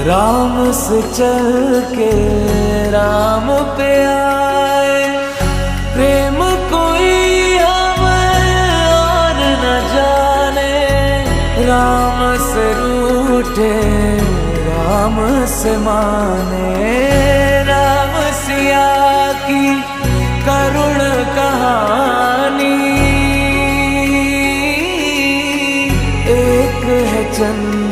राम से चल के राम पे आए। प्रेम कोई हमें और न जाने, राम से रूठे राम से माने। राम सिया की करुण कहानी, एक है चंद